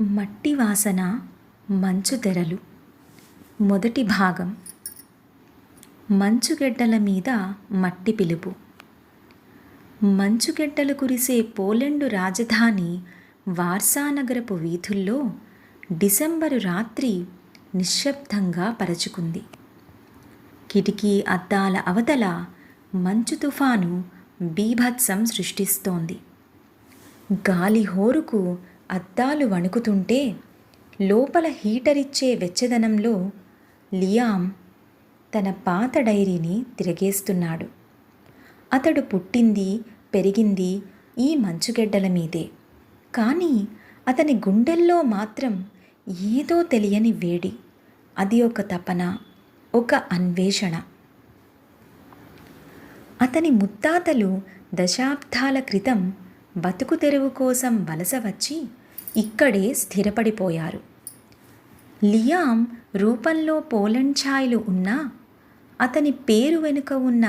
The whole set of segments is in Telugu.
మట్టి వాసన మంచు తెరలు మొదటి భాగం. మంచుగెడ్డల మీద మట్టి పిలుపు. మంచుగెడ్డలు కురిసే పోలెండు రాజధాని వార్సా నగరపు వీధుల్లో డిసెంబరు రాత్రి నిశ్శబ్దంగా పరచుకుంది. కిటికీ అద్దాల అవతల మంచు తుఫాను బీభత్సం సృష్టిస్తోంది. గాలి హోరుకు అద్దాలు వణుకుతుంటే లోపల హీటరిచ్చే వెచ్చదనంలో లియామ్ తన పాత డైరీని తిరగేస్తున్నాడు. అతడు పుట్టింది పెరిగింది ఈ మంచుగెడ్డల మీదే. కానీ అతని గుండెల్లో మాత్రం ఏదో తెలియని వేడి. అది ఒక తపన, ఒక అన్వేషణ. అతని ముత్తాతలు దశాబ్దాల క్రితం బతుకు తెరువు కోసం వలస వచ్చి ఇక్కడే స్థిరపడిపోయారు. లియామ్ రూపంలో పోలెండ్ ఛాయలు ఉన్నా అతని పేరు వెనుక ఉన్న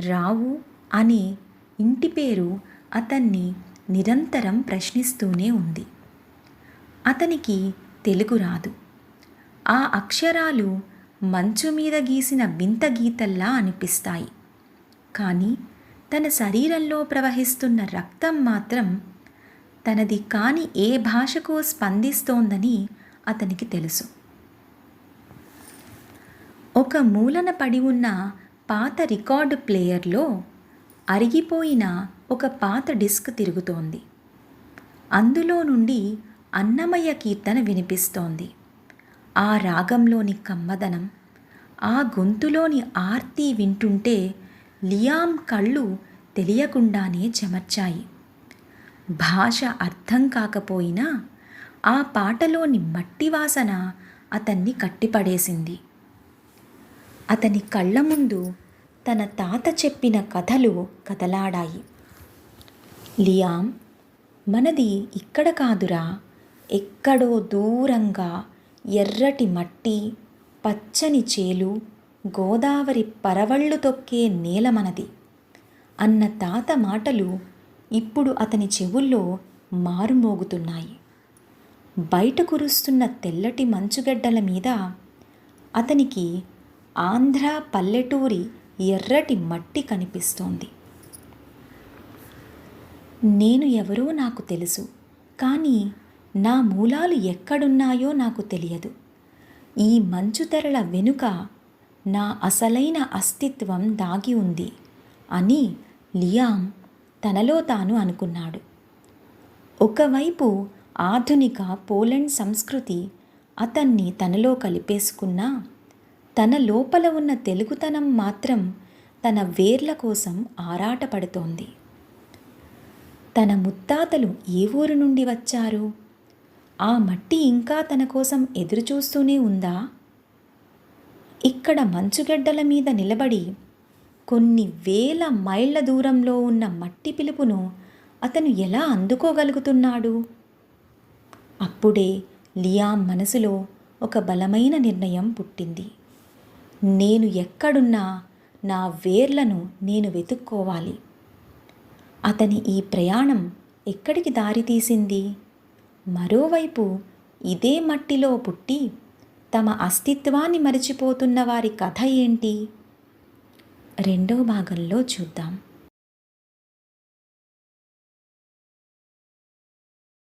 రావు అనే ఇంటి పేరు అతన్ని నిరంతరం ప్రశ్నిస్తూనే ఉంది. అతనికి తెలుగు రాదు. ఆ అక్షరాలు మంచు మీద గీసిన వింత గీతల్లా అనిపిస్తాయి. కానీ తన శరీరంలో ప్రవహిస్తున్న రక్తం మాత్రం తనది కాని ఏ భాషకో స్పందిస్తోందని అతనికి తెలుసు. ఒక మూలన పడి ఉన్న పాత రికార్డు ప్లేయర్లో అరిగిపోయిన ఒక పాత డిస్క్ తిరుగుతోంది. అందులో నుండి అన్నమయ్య కీర్తన వినిపిస్తోంది. ఆ రాగంలోని కమ్మదనం, ఆ గొంతులోని ఆర్తి వింటుంటే లియామ్ కళ్ళు తెలియకుండానే చెమర్చాయి. భాష అర్థం కాకపోయినా ఆ పాటలోని మట్టి వాసన అతన్ని కట్టిపడేసింది. అతని కళ్ళ ముందు తన తాత చెప్పిన కథలు కదలాడాయి. లియామ్, మనది ఇక్కడ కాదురా, ఎక్కడో దూరంగా ఎర్రటి మట్టి, పచ్చని చేలు, గోదావరి పరవళ్ళు తొక్కే నేల మనది అన్న తాత మాటలు ఇప్పుడు అతని చెవుల్లో మారుమోగుతున్నాయి. బయట కురుస్తున్న తెల్లటి మంచుగడ్డల మీద అతనికి ఆంధ్ర పల్లెటూరి ఎర్రటి మట్టి కనిపిస్తోంది. నేను ఎవరో నాకు తెలుసు, కానీ నా మూలాలు ఎక్కడున్నాయో నాకు తెలియదు. ఈ మంచు తెరల వెనుక నా అసలైన అస్తిత్వం దాగి ఉంది అని లియామ్ తనలో తాను అనుకున్నాడు. ఒకవైపు ఆధునిక పోలెండ్ సంస్కృతి అతన్ని తనలో కలిపేసుకున్నా తన లోపల ఉన్న తెలుగుతనం మాత్రం తన వేర్ల కోసం ఆరాటపడుతోంది. తన ముత్తాతలు ఏ ఊరు నుండి వచ్చారు? ఆ మట్టి ఇంకా తన కోసం ఎదురుచూస్తూనే ఉందా? ఇక్కడ మంచుగడ్డల మీద నిలబడి కొన్ని వేల మైళ్ళ దూరంలో ఉన్న మట్టి పిలుపును అతను ఎలా అందుకోగలుగుతున్నాడు? అప్పుడే లియామ్ మనసులో ఒక బలమైన నిర్ణయం పుట్టింది. నేను ఎక్కడున్నా నా వేర్లను నేను వెతుక్కోవాలి. అతని ఈ ప్రయాణం ఎక్కడికి దారితీసింది? మరోవైపు ఇదే మట్టిలో పుట్టి తమ అస్తిత్వాన్ని మరిచిపోతున్న వారి కథ ఏంటి? రెండో భాగంలో చూద్దాం.